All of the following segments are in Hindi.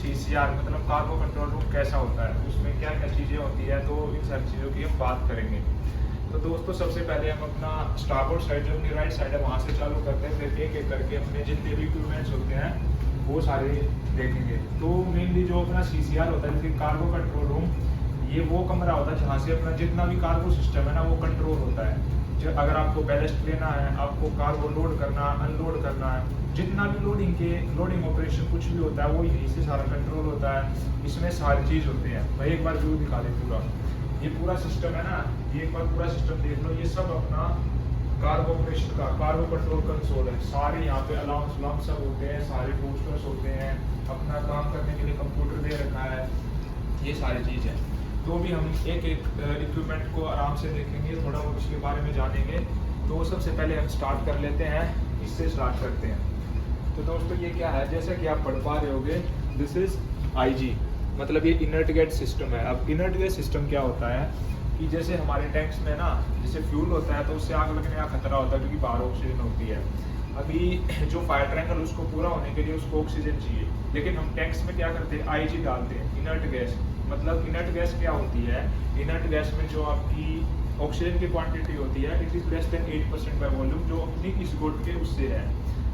CCR मतलब कार्गो कंट्रोल रूम कैसा होता है, उसमें क्या क्या चीज़ें होती है, तो इन सारी चीज़ों की हम बात करेंगे। तो दोस्तों सबसे पहले हम अपना स्टारबोर्ड साइड जो अपनी राइट साइड है वहाँ से चालू करते हैं, फिर एक एक करके अपने जितने भी इक्विपमेंट्स होते हैं वो सारे देखेंगे। तो मेनली जो अपना CCR होता है जैसे कार्गो कंट्रोल रूम, ये वो कमरा होता है जहाँ से अपना जितना भी कार्गो सिस्टम है ना वो कंट्रोल होता है। जो अगर आपको बैलेस्ट लेना है, आपको कार्गो लोड करना, अनलोड करना है, जितना भी लोडिंग ऑपरेशन कुछ भी होता है वो यहीं से सारा कंट्रोल होता है। इसमें सारी चीज़ होती है। भाई एक बार व्यू दिखा दे पूरा, ये पूरा सिस्टम है ना, ये एक बार पूरा सिस्टम देख लो। ये सब अपना कार्गो ऑपरेशन का कार्गो कंट्रोल कंसोल है। सारे यहाँ पे अलार्म सब होते हैं, सारे बूस्टर्स होते हैं, अपना काम करने के लिए कंप्यूटर दे रखा है, ये सारी चीज़ है। तो भी हम एक एक इक्विपमेंट को आराम से देखेंगे, थोड़ा बहुत उसके बारे में जानेंगे। तो सबसे पहले हम स्टार्ट कर लेते हैं, इससे स्टार्ट करते हैं। तो दोस्तों ये क्या है, जैसा कि आप पढ़ पा रहे होगे, दिस इज IG, मतलब ये इनर्ट गैस सिस्टम है। अब इनर्ट गैस सिस्टम क्या होता है कि जैसे हमारे टैंक्स में ना जैसे फ्यूल होता है तो उससे आग लगने का खतरा होता है क्योंकि बाहर ऑक्सीजन होती है। अभी जो फायर ट्रैंगल उसको पूरा होने के लिए उसको ऑक्सीजन चाहिए, लेकिन हम टैंक्स में क्या करते हैं, IG डालते हैं, इनर्ट गैस। मतलब इनर्ट गैस क्या होती है, इनर्ट गैस में जो आपकी ऑक्सीजन की क्वांटिटी होती है it is less than 8% by volume, जो अपनी इस गोट के उससे है,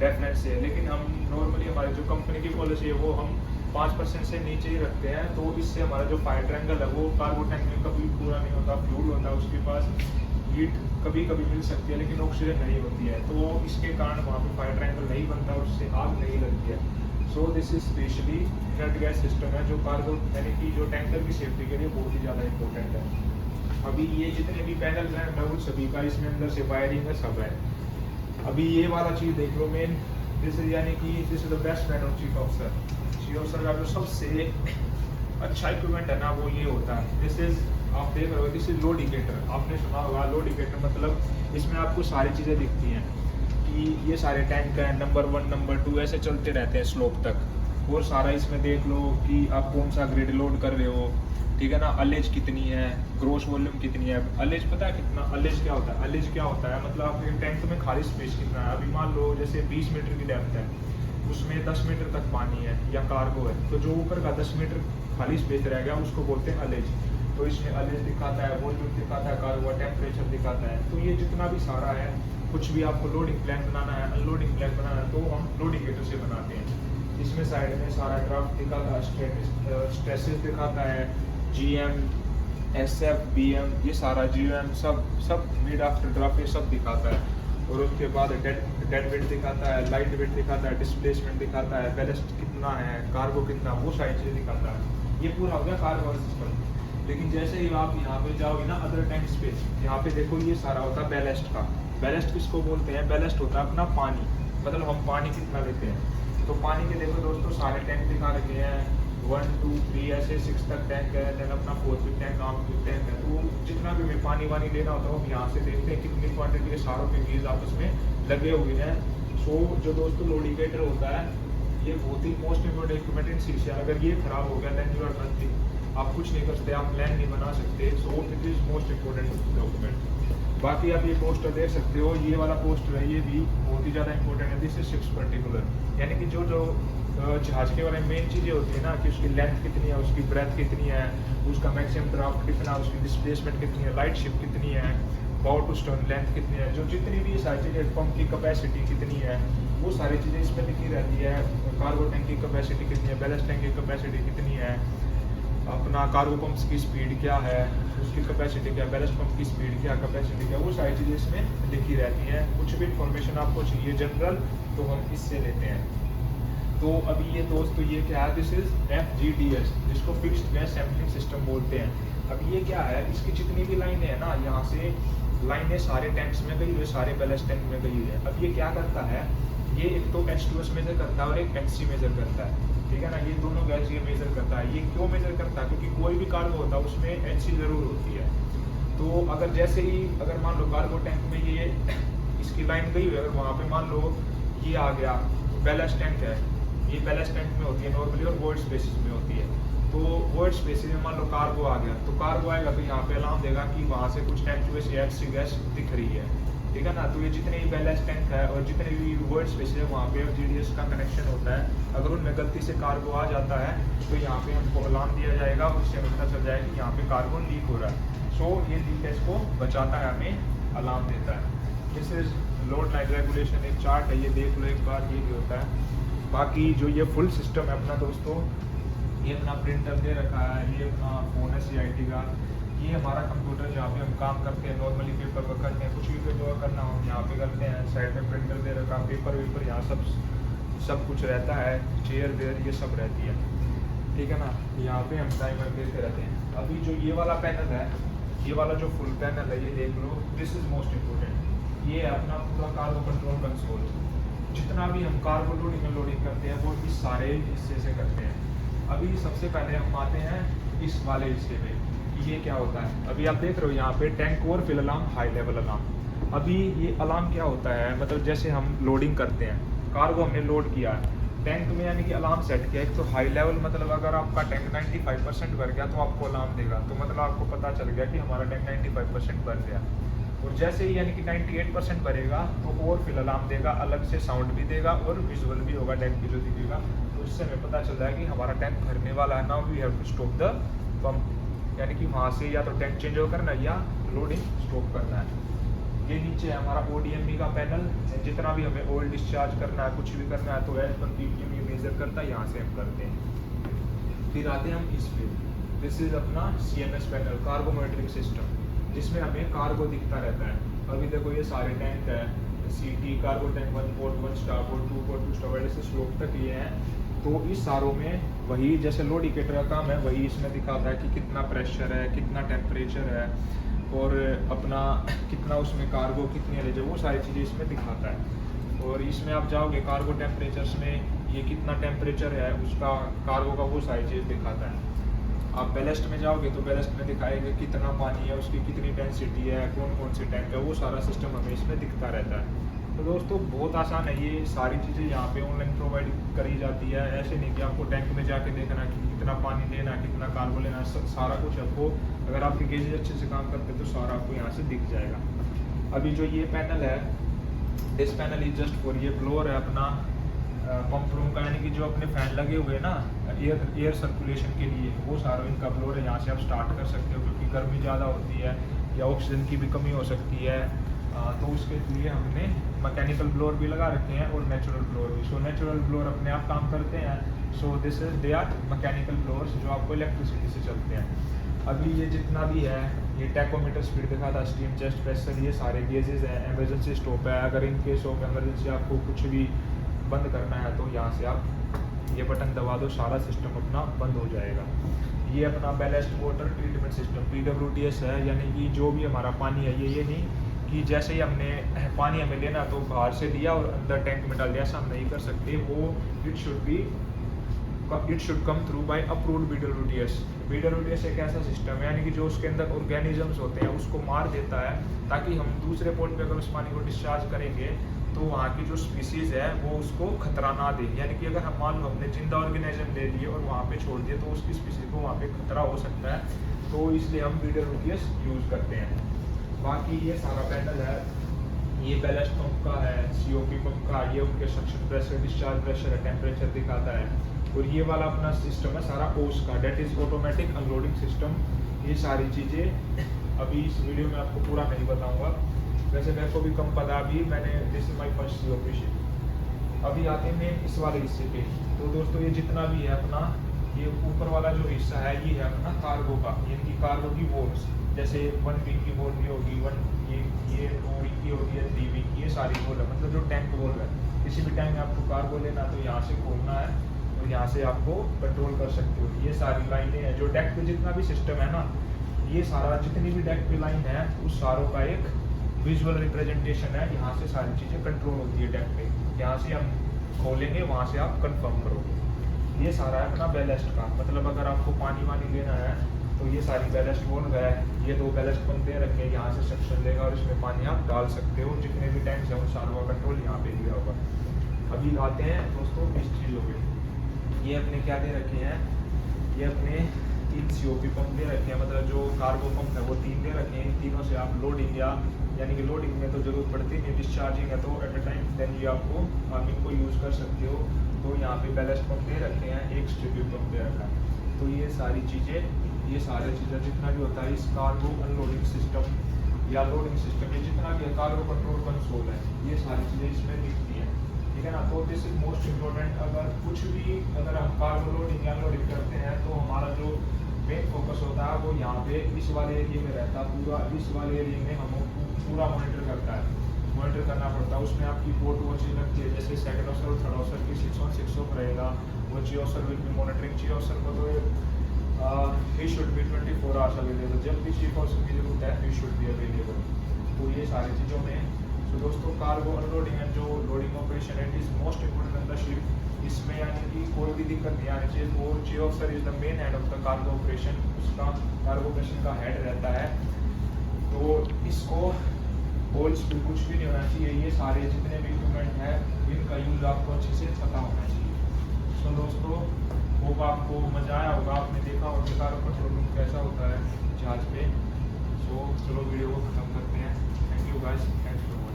रेफरेंस से है। लेकिन हम नॉर्मली हमारी जो कंपनी की पॉलिसी है वो हम 5% से नीचे ही रखते हैं। तो इससे हमारा जो फायर ट्रैंगल है वो कार्गो टैंक में कभी पूरा नहीं होता। फ्यूल होता है उसके पास, हीट कभी कभी मिल सकती है लेकिन ऑक्सीजन नहीं होती है, तो इसके कारण वहाँ पे फायर ट्रैंगल नहीं बनता और उससे आग नहीं लगती है। सो this is specially inert gas system है जो कार्गो यानी कि जो टैंकर की सेफ्टी के लिए बहुत ही ज़्यादा इंपॉर्टेंट है। अभी ये जितने भी पैनल हैं डबल सभी का इसमें अंदर से वायरिंग है, सब है। अभी ये वाला चीज़ देख लो, मेन दिस इज यानी कि this is the best man of chief officer. Chief officer का जो सबसे अच्छा इक्विपमेंट है ना वो ये होता है। दिस इज आप देख रहे हो, दिस इज लोड इंडिकेटर। आपने सुना होगा लोड इंडिकेटर, मतलब इसमें आपको सारी चीज़ें दिखती हैं कि ये सारे टैंक हैं, नंबर 1 नंबर 2 ऐसे चलते रहते हैं स्लोप तक। और सारा इसमें देख लो कि आप कौन सा ग्रेड लोड कर रहे हो, ठीक है ना। अलेज कितनी है, ग्रोस वॉल्यूम कितनी है। अलेज पता है कितना, अलेज क्या होता है, अलेज क्या होता है मतलब आपके टैंक में खाली स्पेस कितना है। अभी मान लो जैसे 20 मीटर की डेप्थ है, उसमें 10 मीटर तक पानी है या कार्गो है, तो जो ऊपर का 10 मीटर खाली स्पेस रह गया उसको बोलते हैं अलेज। तो इसमें अलेज दिखाता है, वॉल्यूम दिखाता है, कार्गो टेम्परेचर दिखाता है। तो ये जितना भी सारा है, कुछ भी आपको लोडिंग प्लान बनाना है, अनलोडिंग प्लान बनाना है, तो हम लोड इंडिकेटर से बनाते हैं। इसमें साइड में सारा ड्राफ्ट दिखाता है, स्ट्रेसेस दिखाता है, GM, SF, BM, ये सारा GM सब मिड आफ्टर ड्राफ्ट ये सब दिखाता है। और उसके बाद डेड वेट दिखाता है, लाइट वेट दिखाता है, डिस्प्लेसमेंट दिखाता है, बैलेस्ट कितना है, कार्गो कितना, वो सारी चीज़ें दिखाता है। ये पूरा हो गया कार्गो सिस्टम। लेकिन जैसे ही आप यहाँ पे जाओगे ना अदर टैंक्स पे, यहाँ पे देखो ये सारा होता है बैलेस्ट का। बैलेस्ट किसको बोलते हैं, बैलेस्ट होता है अपना पानी, मतलब हम पानी कितना लेते हैं। तो पानी के देखो दोस्तों सारे टैंक दिखा रखे हैं, 1 2 3 ऐसे 6 तक टैंक है, देन अपना 4th टैंक, 5th टैंक है। तो जितना भी हमें पानी वानी लेना होता है हम यहाँ से देखते हैं कितनी क्वांटिटी के सारों के गेज आपस में लगे हुए हैं। सो जो दोस्तों लोड इंडिकेटर होता है ये बहुत ही मोस्ट इम्पोर्टेंट इक्विपमेंट इन CCR। अगर ये खराब हो गया देन यू आर नथिंग, आप कुछ नहीं कर सकते, आप प्लान नहीं बना सकते। So it is most important document. बाकी आप ये पोस्टर देख सकते हो, ये वाला पोस्टर है, ये भी बहुत ही ज़्यादा इंपॉर्टेंट है। दिस इज शिप्स पर्टिकुलर, यानी कि जो जहाज के बारे में मेन चीज़ें होती है ना कि उसकी लेंथ कितनी है, उसकी ब्रेथ कितनी है, उसका मैक्सिमम ड्राफ्ट कितना, उसकी डिस्प्लेसमेंट कितनी है, लाइट शिप कितनी है, पावर टू स्टर्न लेंथ कितनी है, जो जितनी भी सारी चीज़ें, पंप की कैपेसिटी कितनी है, वो सारी चीज़ें इसमें लिखी रहती है। कार्गो टैंक की कैपेसिटी कितनी है, बैलेस्ट टैंक की कैपेसिटी कितनी है, अपना कार्गो पंप्स की स्पीड क्या है, उसकी कैपेसिटी क्या, बैलेस्ट पंप की स्पीड क्या, कैपेसिटी क्या, वो सारी चीज़ें इसमें लिखी रहती हैं। कुछ भी इंफॉर्मेशन आपको चाहिए जनरल तो हम इससे लेते हैं। तो अभी ये दोस्तों ये क्या है, दिस इज FGDS, जिसको फिक्स्ड गैस सैम्पलिंग सिस्टम बोलते हैं। अब ये क्या है, इसकी जितनी भी लाइनें हैं ना, यहाँ से लाइनें सारे टैंक्स में गई हुई, सारे बैलेस्ट टैंक में गई हुई है। अब ये क्या करता है, ये एक तो H2S मेजर करता है और एक HC मेजर करता है, ठीक है ना। ये दोनों गैस ये मेजर करता है। ये क्यों मेजर करता है, क्योंकि कोई भी कार्गो होता है उसमें HC जरूर होती है। तो अगर जैसे ही अगर मान लो कार्गो टैंक में ये इसकी लाइन गई हुई है, अगर वहाँ पे मान लो ये आ गया बैलेस्ट टैंक है, ये बैलेस्ट टैंक में होती है नॉर्मली और वॉइड स्पेसिस में होती है। तो वॉइड स्पेसिस में मान लो कार्गो आ गया, तो कार्गो आएगा तो यहाँ पे अलार्म देगा कि वहाँ से कुछ टैंक में से HC गैस दिख रही है, ठीक है ना। तो ये जितने भी बैलेंस टैंक है और जितने भी वर्ड स्पेस है वहाँ पे GDS का कनेक्शन होता है। अगर उनमें गलती से कार्गो आ जाता है तो यहाँ पे हमको अलार्म दिया जाएगा और उससे पता चल जाएगा कि यहाँ पे कार्गो लीक हो रहा है। सो ये लीकेज को बचाता है, हमें अलार्म देता है। This is load line regulation, एक चार्ट है, ये देख लो एक बार, ये भी होता है। बाकी जो ये फुल सिस्टम है अपना दोस्तों, ये अपना प्रिंटर दे रखा है, ये अपना फ़ोन है CIT का, ये हमारा कंप्यूटर जहाँ पे हम काम करते हैं, नॉर्मली पेपर वर्क करते हैं, कुछ भी पेपर वर्क करना हो यहाँ पे करते हैं। साइड में प्रिंटर दे रखा, पेपर वेपर यहाँ सब कुछ रहता है, चेयर वेयर ये सब रहती है, ठीक है ना। यहाँ पे हम टाइमर देते रहते हैं। अभी जो ये वाला पैनल है, ये वाला जो फुल पैनल है, ये देख लो, दिस इज़ मोस्ट इम्पोर्टेंट। ये है अपना पूरा कार्गो कंट्रोल कंसोल। जितना भी हम कार्गो लोडिंग करते हैं वो इस सारे हिस्से से करते हैं। अभी सबसे पहले हम आते हैं इस वाले हिस्से पे, ये क्या होता है। अभी आप देख रहे हो यहाँ पे टैंक और fill alarm, high level alarm. अभी ये अलार्म क्या होता है, मतलब जैसे हम लोडिंग करते हैं, कार्गो हमने लोड किया है टैंक में, यानी कि अलार्म सेट किया। एक तो हाई लेवल, मतलब अगर आपका टैंक 95% भर गया तो आपको अलार्म देगा, तो मतलब आपको पता चल गया कि हमारा टैंक 95% भर गया। और जैसे ही यानी कि 98% भरेगा तो और फिल अलार्म देगा, अलग से साउंड भी देगा और विजुअल भी होगा टैंक की जो दिखेगा, तो इससे हमें पता चल रहा है कि हमारा टैंक भरने वाला है। Now we have to stop the pump, यानी कि वहाँ से या तो टैंक चेंज करना है या लोडिंग स्टॉप करना है। ये नीचे है हमारा ODME का पैनल, जितना भी हमें ऑयल डिस्चार्ज करना है, कुछ भी करना है तो एज पर PPM ये मेजर करता है, यहाँ से हम करते हैं। फिर आते हैं हम इस पे, दिस इज अपना CMS panel, cargo monitoring system, जिसमें हमें कार्गो दिखता रहता है। अभी देखो ये सारे टैंक है, CT cargo tank 1 port 1 starboard 2 port 2 starboard, ऐसे स्लोप तक ये हैं। तो इस सारों में वही जैसे लोड इंडिकेटर का काम है, वही इसमें दिखाता है कि कितना प्रेशर है, कितना टेम्परेचर है और अपना कितना उसमें कार्गो कितनी है, वो सारी चीज़ें इसमें दिखाता है। और इसमें आप जाओगे कार्गो टेम्परेचर्स में, ये कितना टेम्परेचर है उसका कार्गो का, वो सारी चीज़ दिखाता है। आप बैलेस्ट में जाओगे तो बैलेस्ट में दिखाएगा कितना पानी है, उसकी कितनी डेंसिटी है, कौन कौन से टैंक है, वो सारा सिस्टम हमें इसमें दिखता रहता है। तो दोस्तों बहुत आसान है, ये सारी चीज़ें यहाँ पे ऑनलाइन प्रोवाइड करी जाती है। ऐसे नहीं कि आपको टैंक में जाके देखना कि कितना पानी लेना है, कितना कार्गो लेना है, सारा कुछ आपको, अगर आपके गेजेज अच्छे से काम करते हैं तो सारा आपको यहाँ से दिख जाएगा। अभी जो ये पैनल है, this panel is just for, ये ब्लोअर है अपना पंप रूम का, यानी कि जो अपने फैन लगे हुए हैं ना एयर सर्कुलेशन के लिए, वो सारा इनका ब्लोअर है। यहाँ से आप स्टार्ट कर सकते हो, क्योंकि गर्मी ज़्यादा होती है या ऑक्सीजन की भी कमी हो सकती है, तो उसके लिए हमने मैकेनिकल ब्लोअर भी लगा रखे हैं और नेचुरल ब्लोअर भी। सो नेचुरल ब्लोअर अपने आप काम करते हैं, so this is they are mechanical blowers जो आपको इलेक्ट्रिसिटी से चलते हैं। अभी ये जितना भी है, ये टैकोमीटर स्पीड दिखाता है, स्टीम चेस्ट प्रेशर, ये सारे गेजेस हैं। एमरजेंसी स्टॉप है, अगर इन केस ऑफ एमरजेंसी आपको कुछ भी बंद करना है तो यहाँ से आप ये बटन दबा दो, सारा सिस्टम अपना बंद हो जाएगा। ये अपना ballast water treatment system PWTS है, यानी कि जो भी हमारा पानी है, ये नहीं कि जैसे ही हमने पानी हमें लेना तो बाहर से लिया और अंदर टैंक में डाल दिया, ऐसा हम नहीं कर सकते। वो it should come through by approved BWTS। BWTS एक ऐसा सिस्टम है, यानी कि जो उसके अंदर ऑर्गेनिजम्स होते हैं उसको मार देता है, ताकि हम दूसरे पोर्ट पे अगर उस पानी को डिस्चार्ज करेंगे तो वहाँ की जो स्पीसीज है वो उसको खतरा ना दे। यानी कि अगर हम मान लो हमने जिंदा ऑर्गेनिज्म ले लिए और वहाँ पे छोड़ दिए तो उसकी स्पीसीज को वहाँ पे खतरा हो सकता है, तो इसलिए हम BWTS यूज़ करते हैं। बाकी ये सारा पैनल है, ये बैलेस्ट पंप का है, COP पंप का, ये उनके सक्शन प्रेशर, डिस्चार्ज प्रेशर है, टेम्परेचर दिखाता है। और ये वाला अपना सिस्टम है सारा ओस का, that is automatic unloading system. ये सारी चीज़ें अभी इस वीडियो में आपको पूरा नहीं बताऊंगा, वैसे मेरे को भी कम पता, अभी मैंने this is my first COP sheet. अभी आते हैं इस वाले हिस्से पे। तो दोस्तों ये जितना भी है अपना, ये ऊपर वाला जो हिस्सा है ये है अपना कार्गो का, यानी कि कार्गो की वोल्स, जैसे 1 वीक की वोल भी होगी, 1 ये 2 वीक की होगी या 3 वीक की, ये सारी वोल है, मतलब जो टैंक वोल है। किसी भी टैंक में आपको कार्गो लेना तो यहाँ से खोलना है और यहाँ से आपको कंट्रोल कर सकते हो। ये सारी लाइनें हैं, जो डेक पे जितना भी सिस्टम है ना, ये सारा जितनी भी डेक पे लाइन है उस सारों का एक विजुअल रिप्रेजेंटेशन है। यहाँ से सारी चीज़ें कंट्रोल होती है डेक पे, यहाँ से हम खोलेंगे, वहाँ से आप कंफर्म करोगे। ये सारा है अपना बैलेस्ट का, मतलब अगर आपको पानी वानी लेना है तो ये सारी बैलेस्ट वोल्व है, ये 2 बैलेस्ट पंप दे रखे हैं, यहाँ से सक्शन लेगा और इसमें पानी आप डाल सकते हो। जितने भी टैंक्स हैं उन सारों का कंट्रोल यहाँ पे दिया होगा। अभी आते हैं दोस्तों इस चीज़ों पे, ये अपने क्या दे रखे हैं, ये अपने 3 COP पंप दे रखे हैं, मतलब जो कार्गो पंप है वो 3 दे रखे हैं। इन तीनों से आप लोडिंग यानी कि लोडिंग में तो जरूरत पड़ती नहीं, डिस्चार्जिंग है तो एट अ टाइम देन ये आपको इनको यूज़ कर सकते हो। तो यहाँ पे बैलेंस पंप दे रखे हैं, एक स्ट्रिपिंग पंप दे रखा है। तो ये सारी चीज़ें जितना भी होता है इस कार्गो अनलोडिंग सिस्टम या लोडिंग सिस्टम, ये जितना भी कार्गो कंट्रोल कंसोल है, ये सारी चीज़ें इसमें दिखती हैं, ठीक है ना। तो दिस इज मोस्ट इम्पोर्टेंट। अगर हम कार्गो लोडिंग या अनलोडिंग करते हैं तो हमारा जो मेन फोकस होता है वो यहाँ पे इस वाले एरिया में रहता है। पूरा इस वाले एरिया में हम पूरा मॉनिटर करना पड़ता है। उसमें आपकी पोर्ट वॉचिंग लगती है, जैसे सेकंड ऑफिसर और थर्ड ऑफिसर की 6 on 6 ऑफ रहेगा। वो ची ऑफिसर विल बी मॉनिटरिंग। ची ऑफिसर को तो he should be 24 hours available. जब भी चीफ ऑफिसर की जरूरत है ही शुड बी अवेलेबल। तो ये सारी चीज़ों में तो दोस्तों कार्गो अनलोडिंग एंड जो लोडिंग ऑपरेशन है it is most important in the ship. इसमें यानी कि कोई भी दिक्कत नहीं आनी चाहिए। वो chief officer is the main head of the cargo operation, उसका कार्गो ऑपरेशन का हेड रहता है। तो इसको होल्स पे कुछ भी नहीं होना चाहिए। ये सारे जितने भी इक्विपमेंट हैं इनका यूज़ आपको अच्छे से पता होना चाहिए। सो दोस्तों होप आपको मज़ा आया होगा, आपने देखा होगा कार्गो कंट्रोल रूम कैसा होता है जहाज पे। सो चलो वीडियो को ख़त्म करते हैं। Thank you guys, thanks for